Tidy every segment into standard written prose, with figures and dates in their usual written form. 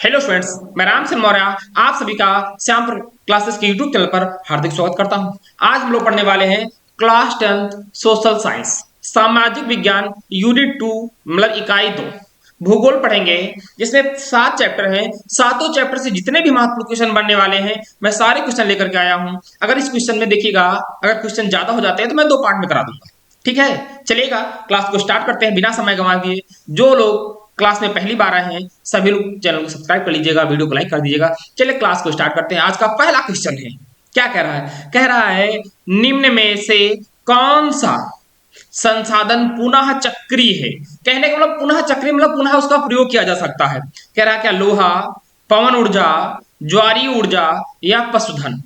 Hello students, मैं राम सिंह मौर्य आप सभी का श्यामपुर क्लासेस के यूट्यूब चैनल पर हार्दिक स्वागत करता हूं। आज हम लोग पढ़ने वाले हैं क्लास 10th सोशल साइंस सामाजिक विज्ञान यूनिट 2 मतलब इकाई 2 भूगोल पढ़ेंगे, जिसमें 7 चैप्टर हैं। सातों चैप्टर से जितने भी महत्वपूर्ण क्वेश्चन बनने वाले हैं मैं सारे क्वेश्चन लेकर के आया हूं। अगर इस क्वेश्चन में देखिएगा, अगर क्वेश्चन ज्यादा हो जाते हैं तो मैं 2 पार्ट में करा दूंगा। ठीक है, चलिएगा क्लास को स्टार्ट करते हैं बिना समय गंवाए। जो लोग क्लास में पहली बार आए हैं सभी लोग चैनल को सब्सक्राइब कर लीजिएगा, वीडियो को लाइक कर दीजिएगा। चलिए क्लास को स्टार्ट करते हैं। आज का पहला क्वेश्चन है, क्या कह रहा है? कह रहा है निम्न में से कौन सा संसाधन पुनः चक्रीय है। कहने का मतलब पुनः चक्रीय मतलब पुनः उसका प्रयोग किया जा सकता है। कह रहा है क्या? लोहा, पवन ऊर्जा, ज्वारीय ऊर्जा या पशुधन।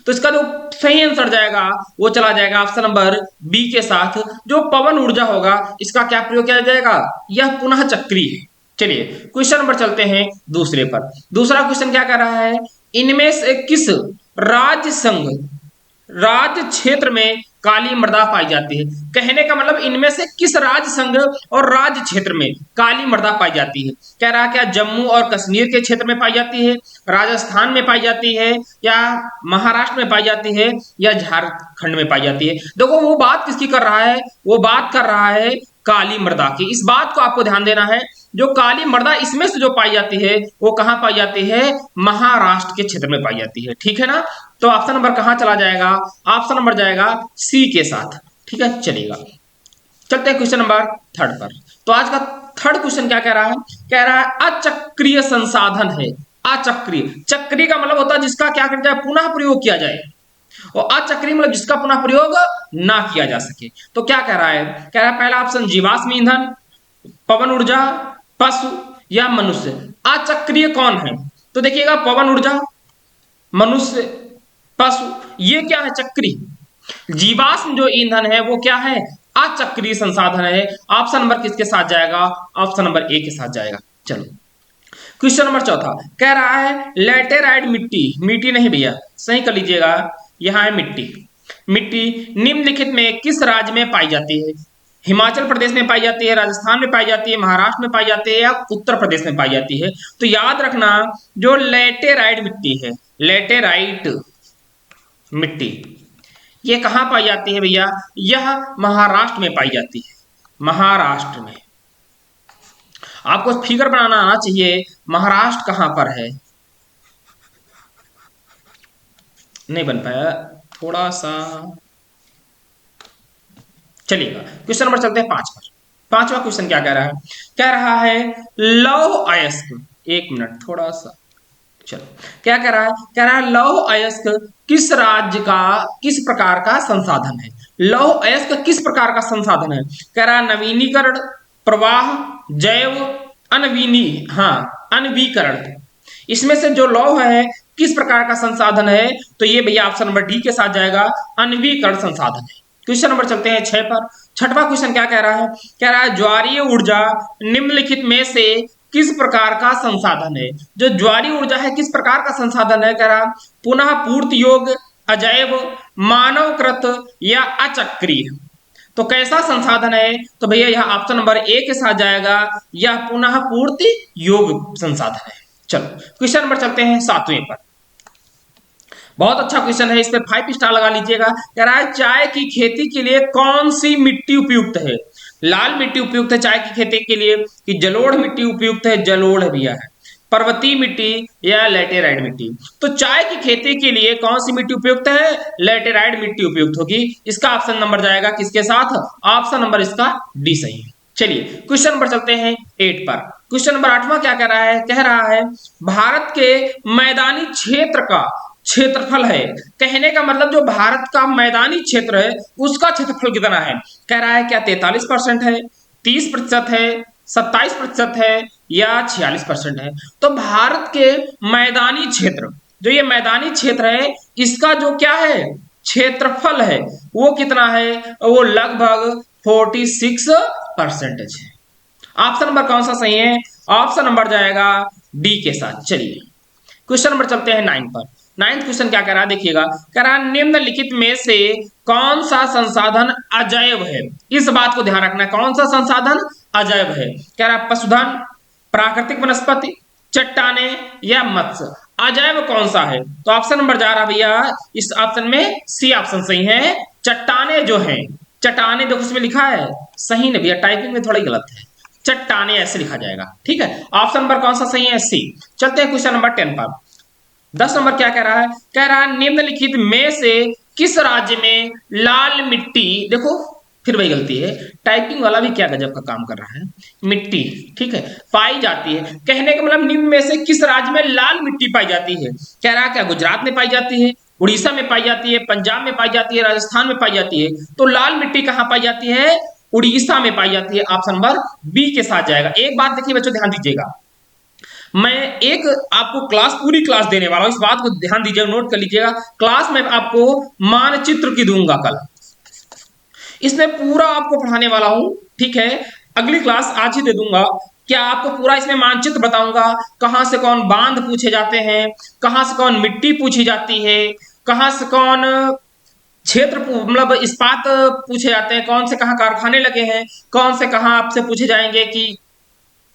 तो इसका जो सही आंसर जाएगा वो चला जाएगा ऑप्शन नंबर बी के साथ, जो पवन ऊर्जा होगा इसका क्या प्रयोग किया जाएगा? यह पुनः चक्रीय है। चलिए क्वेश्चन नंबर चलते हैं दूसरे पर। दूसरा क्वेश्चन क्या कर रहा है? इनमें से किस राज्य संघ राज्य क्षेत्र में काली मृदा पाई जाती है। कहने का मतलब इनमें से किस राज्य संघ और राज्य क्षेत्र में काली मृदा पाई जाती है। कह रहा है क्या जम्मू और कश्मीर के क्षेत्र में पाई जाती है, राजस्थान में पाई जाती है, या महाराष्ट्र में पाई जाती है, या झारखंड में पाई जाती है। देखो वो बात किसकी कर रहा है? वो बात कर रहा है काली मृदा की। इस बात को आपको ध्यान देना है, जो काली मृदा इसमें से जो पाई जाती है वो कहां पाई जाती है? महाराष्ट्र के क्षेत्र में पाई जाती है। ठीक है ना? तो ऑप्शन नंबर कहां चला जाएगा? ऑप्शन नंबर जाएगा सी के साथ। ठीक है, चलिएगा चलते हैं क्वेश्चन नंबर 3 पर। तो आज का थर्ड क्वेश्चन क्या कह रहा है? कह रहा है अचक्रीय संसाधन है। अचक्रीय, चक्रीय का मतलब होता है जिसका क्या किया जाए? पुनः प्रयोग किया जाए। और अचक्रीय मतलब जिसका पुनः प्रयोग ना किया जा सके। तो क्या कह रहा है? कह रहा है पहला ऑप्शन जीवाश्म ईंधन, पवन ऊर्जा, पशु या मनुष्य। अचक्रीय कौन है? तो देखिएगा पवन ऊर्जा, मनुष्य, पशु, ये क्या है? चक्रीय। जीवाश्म जो ईंधन है वो क्या है? अचक्रीय संसाधन है। ऑप्शन नंबर किसके साथ जाएगा? ऑप्शन नंबर ए के साथ जाएगा। चलो क्वेश्चन नंबर चौथा कह रहा है लेटेराइट मिट्टी, मिट्टी नहीं भैया, सही कर लीजिएगा, यहां है मिट्टी। मिट्टी निम्नलिखित में किस राज्य में पाई जाती है? हिमाचल प्रदेश में पाई जाती है, राजस्थान में पाई जाती है, महाराष्ट्र में पाई जाती है, या उत्तर प्रदेश में पाई जाती है। तो याद रखना, जो लेटेराइट मिट्टी है, लेटेराइट मिट्टी, ये कहां पाई जाती है भैया? यह महाराष्ट्र में पाई जाती है। महाराष्ट्र में आपको फिगर बनाना आना चाहिए, महाराष्ट्र कहां पर है। नहीं बन पाया थोड़ा सा। चलिएगा क्वेश्चन नंबर चलते हैं 5 पर। 5वां क्वेश्चन क्या कह रहा है? कह रहा है लौह अयस्क, एक मिनट थोड़ा सा, चलो क्या कह रहा है? कह रहा है लौह अयस्क किस राज्य का किस प्रकार का संसाधन है? लौह अयस्क किस प्रकार का संसाधन है? कह रहा है नवीनीकरण, प्रवाह, जैव, अनवीकरण। इसमें से जो लौह है किस प्रकार का संसाधन है? तो ये भैया ऑप्शन नंबर डी के साथ जाएगा, अनवीकरण संसाधन है। क्वेश्चन नंबर चलते हैं 6 पर। छठवां क्वेश्चन क्या कह रहा है? कह रहा है ज्वारीय ऊर्जा निम्नलिखित में से किस प्रकार का संसाधन है? जो ज्वारीय ऊर्जा है किस प्रकार का संसाधन है? कह रहा पुनः पूर्ति योग्य, अजैव, मानवकृत या अचक्रीय। तो कैसा संसाधन है? तो भैया यह ऑप्शन नंबर ए के साथ जाएगा, यह पुनः पूर्ति योग्य संसाधन है। चलो क्वेश्चन नंबर चलते हैं 7वें पर। बहुत अच्छा क्वेश्चन है, इस पे 5 स्टार लगा लीजिएगा। कह रहा है चाय की खेती के लिए कौन सी मिट्टी उपयुक्त है? लाल मिट्टी उपयुक्त है चाय की खेती के लिए, कि जलोढ़ मिट्टी उपयुक्त है? जलोढ़ भैया है। पर्वतीय मिट्टी या लेटेराइट मिट्टी? तो चाय की खेती के लिए कौन सी मिट्टी उपयुक्त है? लेटेराइट मिट्टी उपयुक्त होगी। इसका ऑप्शन नंबर जाएगा किसके साथ? ऑप्शन नंबर इसका डी सही है। चलिए क्वेश्चन नंबर चलते हैं 8 पर। क्वेश्चन नंबर 8वां क्या कह रहा है? कह रहा है भारत के मैदानी क्षेत्र का क्षेत्रफल है। कहने का मतलब जो भारत का मैदानी क्षेत्र है उसका क्षेत्रफल कितना है? कह रहा है क्या 43% है, 30% है, 27% है, या 46% है? तो भारत के मैदानी क्षेत्र, जो ये मैदानी क्षेत्र है, इसका जो क्या है क्षेत्रफल है वो कितना है? वो लगभग 46% है। ऑप्शन नंबर कौन सा सही है? ऑप्शन नंबर जाएगा डी के साथ। चलिए क्वेश्चन नंबर चलते हैं 9 पर। 9th क्वेश्चन क्या कह रहा है? देखिएगा, कह रहा है निम्नलिखित में से कौन सा संसाधन अजैव है? इस बात को ध्यान रखना है, कौन सा संसाधन अजैव है? कह रहा है पशुधन, प्राकृतिक वनस्पति, चट्टाने या मत्स्य। अजैव कौन सा है? तो ऑप्शन नंबर जा रहा भैया इस ऑप्शन में सी ऑप्शन सही है। चट्टाने जो है, चट्टाने देखो उसमें लिखा है सही नहीं भैया, टाइपिंग में थोड़ा गलत है, चट्टाने ऐसे लिखा जाएगा। ठीक है, ऑप्शन नंबर कौन सा सही है? सी। चलते हैं क्वेश्चन नंबर 10 पर। 10 नंबर क्या कह रहा है? कह रहा है निम्नलिखित में से किस राज्य में लाल मिट्टी, देखो फिर वही गलती है, टाइपिंग वाला भी क्या गजब का काम कर रहा है, मिट्टी, ठीक है, पाई जाती है। कहने का मतलब निम्न में से किस राज्य में लाल मिट्टी पाई जाती है? कह रहा है क्या गुजरात में पाई जाती है, उड़ीसा में पाई जाती है, पंजाब में पाई जाती है, राजस्थान में पाई जाती है? तो लाल मिट्टी कहां पाई जाती है? उड़ीसा में पाई जाती है। ऑप्शन नंबर बी के साथ जाएगा। एक बात देखिए बच्चों, ध्यान दीजिएगा, मैं एक आपको क्लास पूरी क्लास देने वाला हूं, इस बात को ध्यान दीजिएगा, नोट कर लीजिएगा। क्लास में आपको मानचित्र की दूंगा कल, इसमें पूरा आपको पढ़ाने वाला हूं, ठीक है। अगली क्लास आज ही दे दूंगा। क्या आपको पूरा इसमें मानचित्र बताऊंगा, कहां से कौन बांध पूछे जाते हैं, कहां से कौन मिट्टी पूछी जाती है, कहां से कौन क्षेत्र मतलब इस्पात पूछे जाते हैं, कौन से कहां कारखाने लगे हैं, कौन से कहां आपसे पूछे जाएंगे कि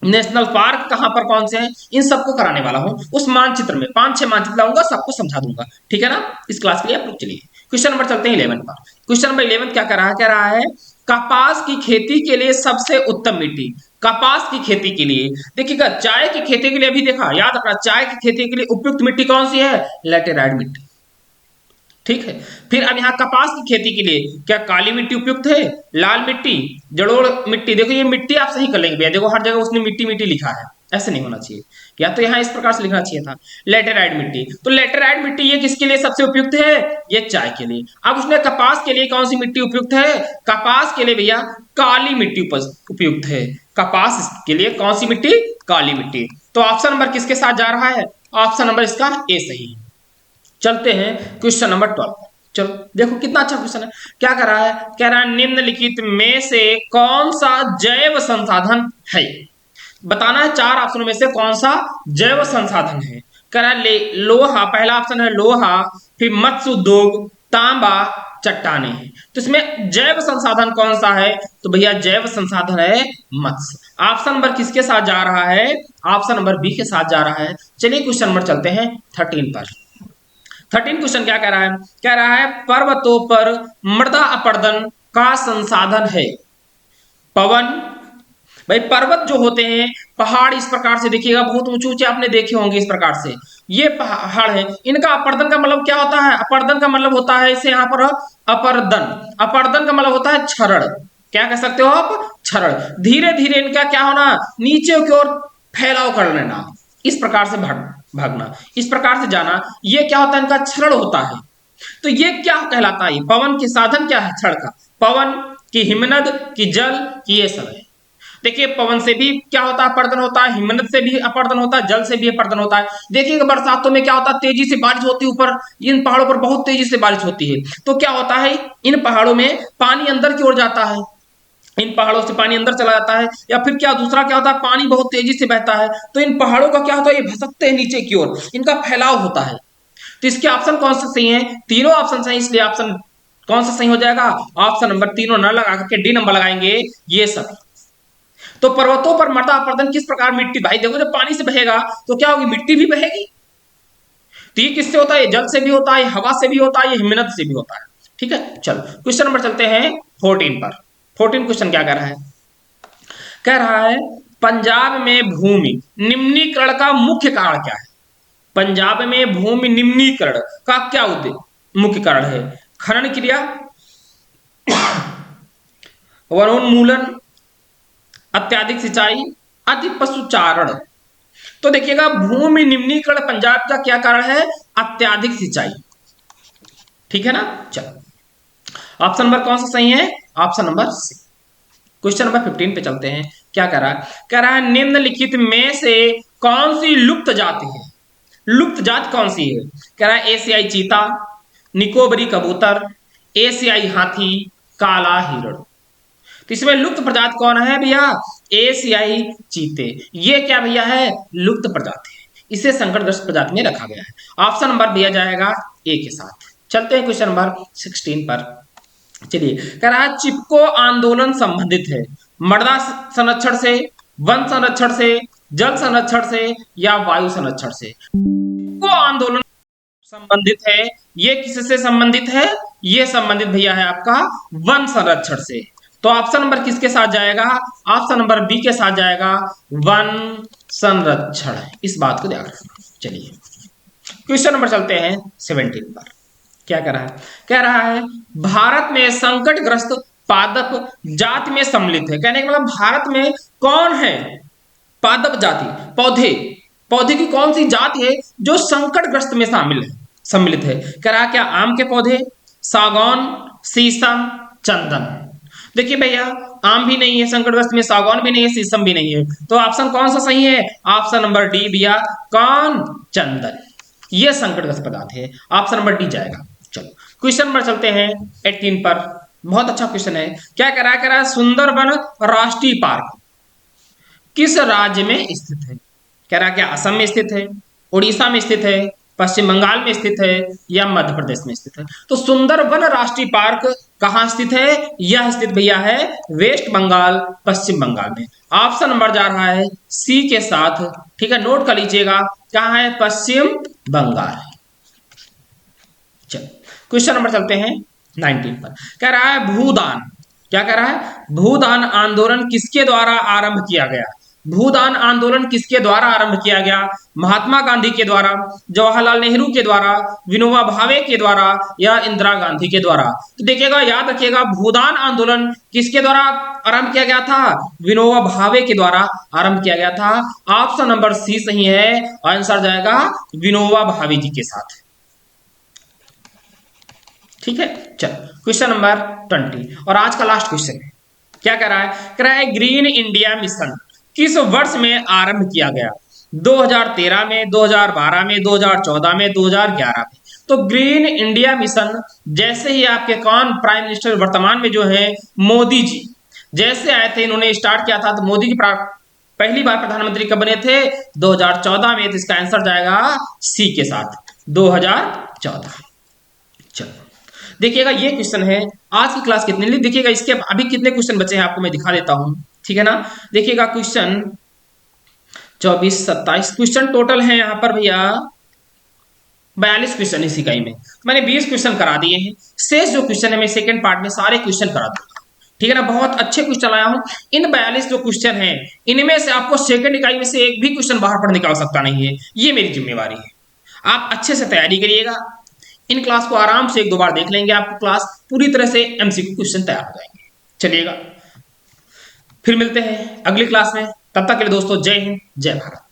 नेशनल पार्क कहां पर कौन से हैं, इन सबको कराने वाला हूं। उस मानचित्र में 5-6 मानचित्र लाऊंगा, सबको समझा दूंगा, ठीक है ना। इस क्लास के लिए आप लोग चलिए क्वेश्चन नंबर चलते हैं 11 पर। क्वेश्चन नंबर 11 क्या कर रहा है? कह रहा है कपास की खेती के लिए सबसे उत्तम मिट्टी। कपास की खेती के लिए देखिएगा, चाय की खेती के लिए अभी देखा, याद रखना, चाय की खेती के लिए उपयुक्त मिट्टी कौन सी है? लैटेराइट मिट्टी, ठीक है। फिर अब यहाँ कपास की खेती के लिए क्या काली मिट्टी उपयुक्त है, लाल मिट्टी, जलोढ़ मिट्टी? देखो ये मिट्टी आप सही कर लेंगे भैया, देखो हर जगह उसने मिट्टी मिट्टी लिखा है, ऐसे नहीं होना चाहिए, या तो यहाँ इस प्रकार से लिखना चाहिए था लेटेराइट मिट्टी। तो लेटेराइट मिट्टी ये किसके लिए सबसे उपयुक्त है? ये चाय के लिए। अब उसने कपास के लिए कौन सी मिट्टी उपयुक्त है? कपास के लिए भैया काली मिट्टी उपयुक्त है। कपास के लिए कौन सी मिट्टी? काली मिट्टी। तो ऑप्शन नंबर किसके साथ जा रहा है? ऑप्शन नंबर इसका ए सही है। चलते हैं क्वेश्चन नंबर 12। चलो देखो कितना अच्छा क्वेश्चन है। क्या कर रहा है? कह रहा है निम्नलिखित में से कौन सा जैव संसाधन है? बताना है 4 ऑप्शनों में से कौन सा जैव संसाधन है। कह रहा है लोहा, पहला ऑप्शन है लोहा, फिर मत्स्य उद्योग, तांबा, चट्टाने हैं। तो इसमें जैव संसाधन कौन सा है? तो भैया जैव संसाधन है मत्स्य। ऑप्शन नंबर किसके साथ जा रहा है? ऑप्शन नंबर बी के साथ जा रहा है। चलिए क्वेश्चन नंबर चलते हैं 13 पर। 13 क्वेश्चन क्या कह रहा है? कह रहा है पर्वतों पर मृदा अपरदन का संसाधन है पवन। भाई पर्वत जो होते हैं, पहाड़ इस प्रकार से देखिएगा, बहुत ऊंचे ऊंचे आपने देखे होंगे इस प्रकार से, ये पहाड़ है, इनका अपर्दन का मतलब क्या होता है? अपर्दन का मतलब होता है इसे यहाँ पर अपर्दन, अपर्दन का मतलब होता है क्षरण। क्या कह सकते हो आप? क्षरण। धीरे धीरे इनका क्या होना? नीचे की ओर फैलाव कर लेना, इस प्रकार से भागना, इस प्रकार से जाना, ये क्या होता है? इनका क्षरण होता है। तो ये क्या कहलाता है? पवन के साधन क्या है क्षण का? पवन की हिमनद की जल की ये सब है। देखिए पवन से भी क्या होता है? अपर्दन होता है, हिमनद से भी अपर्दन होता है, जल से भी अपर्दन होता है। देखिएगा बरसातों में क्या होता है? तेजी से बारिश होती है, ऊपर इन पहाड़ों पर बहुत तेजी से बारिश होती है। तो क्या होता है? इन पहाड़ों में पानी अंदर की ओर जाता है, इन पहाड़ों से पानी अंदर चला जाता है, या फिर क्या दूसरा क्या होता है? पानी बहुत तेजी से बहता है, तो इन पहाड़ों का क्या होता है? ये भसकते हैं नीचे की ओर, इनका फैलाव होता है। तो इसके ऑप्शन कौन से सही है? तीनों ऑप्शन सही, इसलिए ऑप्शन कौन सा सही हो जाएगा? ऑप्शन नंबर तीनों न लगा करके डी नंबर लगाएंगे, ये सब। तो पर्वतों पर मृदा अपरदन किस प्रकार? मिट्टी, भाई देखो जब पानी से बहेगा तो क्या होगी? मिट्टी भी बहेगी। तो ये किससे होता है? जल से भी होता है, हवा से भी होता है, ये हिमनद से भी होता है। ठीक है, चलो क्वेश्चन नंबर चलते हैं 14 पर। 14 क्वेश्चन क्या कह रहा है? कह रहा है पंजाब में भूमि निम्नीकरण का मुख्य कारण क्या है? पंजाब में भूमि निम्नीकरण का क्या मुख्य कारण है? खनन क्रिया, वनोन्मूलन, अत्याधिक सिंचाई, अति पशुचारण। तो देखिएगा भूमि निम्नीकरण पंजाब का क्या कारण है? अत्याधिक सिंचाई, ठीक है ना। चलो ऑप्शन नंबर कौन सा सही है? Option number C. Question number 15 पे चलते हैं। क्या कह रहा है? कह रहा है निम्नलिखित में से कौन सी लुप्त जाति है? लुप्त जाति कौन सी है? कह रहा है एशियाई चीता, निकोबरी कबूतर, एशियाई हाथी, काला हिरण। तो इसमें लुप्त प्रजाति कौन है भैया? एशियाई चीते। ये क्या भैया है? लुप्त प्रजाति है, इसे संकटग्रस्त प्रजाति में रखा गया है। ऑप्शन नंबर दिया जाएगा ए के साथ। चलते हैं क्वेश्चन नंबर 16 पर। चलिए कह रहा है चिपको आंदोलन संबंधित है मृदा संरक्षण से, वन संरक्षण से, जल संरक्षण से या वायु संरक्षण से? वो आंदोलन संबंधित है, ये किससे संबंधित है? ये संबंधित भैया है आपका वन संरक्षण से। तो ऑप्शन नंबर किसके साथ जाएगा? ऑप्शन नंबर बी के साथ जाएगा, वन संरक्षण। इस बात को ध्यान रखना। चलिए क्वेश्चन नंबर चलते हैं 17 पर। क्या कह रहा है? कह रहा है भारत में संकटग्रस्त पादप जाति में सम्मिलित है। कहने का मतलब भारत में कौन है पादप जाति, पौधे, पौधे की कौन सी जाति है जो संकटग्रस्त में सम्मिलित है? कह रहा है क्या आम के पौधे, सागौन, शीशम, चंदन? देखिए भैया आम भी नहीं है संकटग्रस्त में, सागौन भी नहीं है, शीशम भी नहीं है, तो ऑप्शन कौन सा सही है? ऑप्शन नंबर डी भैया, कौन? चंदन। ये संकटग्रस्त पदार्थ है, ऑप्शन नंबर डी जाएगा। चलो क्वेश्चन नंबर चलते हैं 18 पर। बहुत अच्छा क्वेश्चन है। क्या कह रहा है? कह रहा है सुंदरबन राष्ट्रीय पार्क किस राज्य में स्थित है? कह रहा है क्या असम में स्थित है, उड़ीसा में स्थित है, पश्चिम बंगाल में स्थित है या मध्य प्रदेश में स्थित है? तो सुंदरबन राष्ट्रीय पार्क कहां स्थित है? यह स्थित भैया है वेस्ट बंगाल, पश्चिम बंगाल में। ऑप्शन नंबर जा रहा है सी के साथ। ठीक है, नोट कर लीजिएगा, कहां है? पश्चिम बंगाल। चलो क्वेश्चन नंबर चलते हैं 19 पर। कह रहा है भूदान, क्या कह रहा है? भूदान आंदोलन किसके द्वारा आरंभ किया गया? भूदान आंदोलन किसके द्वारा आरंभ किया गया? महात्मा गांधी के द्वारा, जवाहरलाल नेहरू के द्वारा, विनोबा भावे के द्वारा या इंदिरा गांधी के द्वारा? तो देखिएगा, याद रखिएगा, भूदान आंदोलन किसके द्वारा आरंभ किया गया था? विनोबा भावे के द्वारा आरंभ किया गया था। ऑप्शन नंबर सी सही है, आंसर जाएगा विनोबा भावे जी के साथ। ठीक है, चलो क्वेश्चन नंबर 20 और आज का लास्ट क्वेश्चन है। क्या कह रहा है? कह रहा है ग्रीन इंडिया मिशन किस वर्ष में आरंभ किया गया? 2013 में, 2012 में, 2014 में, 2011 में? तो ग्रीन इंडिया मिशन जैसे ही आपके कौन प्राइम मिनिस्टर वर्तमान में जो है मोदी जी जैसे आए थे, इन्होंने स्टार्ट किया था। तो मोदी की पहली बार प्रधानमंत्री कब बने थे? 2014 में। तो इसका आंसर जाएगा सी के साथ, 2014। चलो देखिएगा, ये क्वेश्चन है। आज की क्लास कितने लिए देखिएगा, इसके अभी कितने क्वेश्चन बचे हैं आपको मैं दिखा देता हूं। ठीक है ना, देखिएगा क्वेश्चन 24, 27 क्वेश्चन टोटल है यहाँ पर भैया 42 क्वेश्चन इस इकाई में। मैंने 20 क्वेश्चन करा दिए हैं, शेष जो क्वेश्चन है मैं सेकंड पार्ट में सारे क्वेश्चन करा दूंगा। ठीक है ना, बहुत अच्छे क्वेश्चन लाया हूं। इन 42 जो क्वेश्चन है इनमें से आपको सेकंड इकाई में से एक भी क्वेश्चन बाहर पढ़ निकाल सकता नहीं है, ये मेरी जिम्मेवारी है। आप अच्छे से तैयारी करिएगा, इन क्लास को आराम से 1-2 बार देख लेंगे, आपको क्लास पूरी तरह से एमसीक्यू क्वेश्चन तैयार हो जाएंगे। चलिएगा फिर मिलते हैं अगली क्लास में, तब तक के लिए दोस्तों जय हिंद, जय भारत।